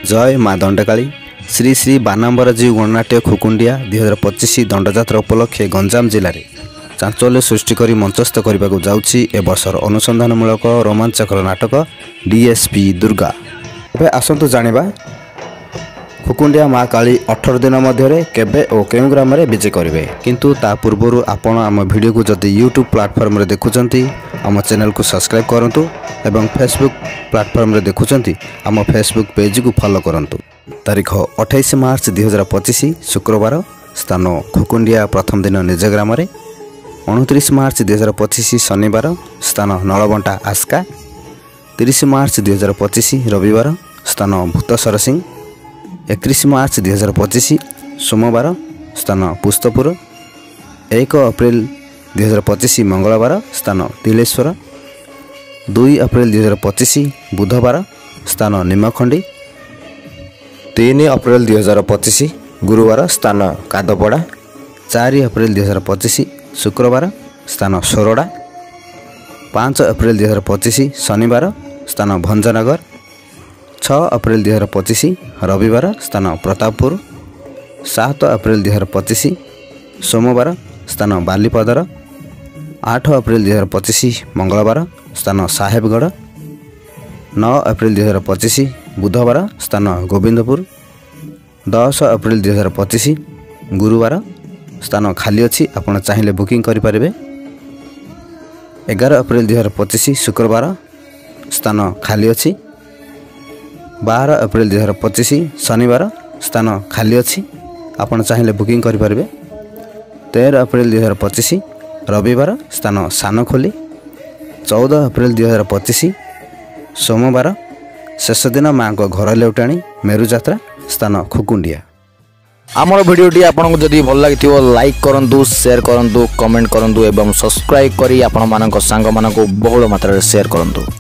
जय माँ दंडकाली श्री श्री बानाम्बरजी गणनाट्य खुकुंडिया 2025 दंडजात्रा उपलक्षे गंजाम जिले में चांचल्य सृष्टि कर मंचस्थ करने को जाऊँगी ए वर्षर अनुसंधानमूलक रोमांचकर नाटक डीएसपी दुर्गा। ए आसतु जानिबा खुकुंडिया माँ काली 18 दिन मध्य केबे और केउ ग्राम में विजय करेंगे। किंतु ता पूर्व आपण आम वीडियो को जदि यूट्यूब प्लेटफॉर्म रे देखुंत आम चैनल को सब्सक्राइब करंतु एवं फेसबुक प्लेटफॉर्म रे देखुंत आम फेसबुक पेज को फॉलो करंतु। तारीख 28 मार्च 2025 शुक्रवार स्थान खुकुंडिया प्रथम दिन निज ग्राम 29 मार्च 2025 शनिवार स्थान नलबंटा आस्का 30 मार्च 2025 रविवार स्थान भूतसर सिंह 31 मार्च 2025 सोमवार स्थान पुस्तपुर 1 अप्रैल 2025 मंगलवार स्थान तिलेश्वर 2 अप्रैल 2025 बुधवार स्थान निमखंडी 3 अप्रैल 2025 गुरुवार स्थान कादपड़ा 4 अप्रैल 2025 शुक्रवार स्थान सोरड़ा 5 अप्रैल 2025 शनिवार स्थान भंजनगर 6 अप्रैल 2025 रविवार स्थान प्रतापपुर 7 अप्रैल 2025 सोमवार स्थान बालीपदर 8 अप्रैल 2025 मंगलवार स्थान साहेबगढ़ 9 अप्रैल 2025 बुधवार स्थान गोविंदपुर 10 अप्रैल 2025 गुरुवार स्थान खाली अच्छी आपण चाहिए बुकिंग करें। 11 अप्रैल 2025 शुक्रवार स्थान खाली अच्छी 12 अप्रैल 2025 शनिवार स्थान खाली अच्छी आपण चाहिए बुकिंग करें। 13 अप्रैल 2025 रविवार स्थान सानखोली 14 अप्रैल 2025 सोमवार शेष दिन माँ को घर लेउटाणी मेरु यात्रा स्थान खुकुंडिया। आमर भिडियोटी आपको जदि भल लगी लाइक करूँ शेयर करूँ कमेंट करूँ एवं सब्सक्राइब करी आपण मानक सांग मानक बहुल मात्रा शेयर करूँ।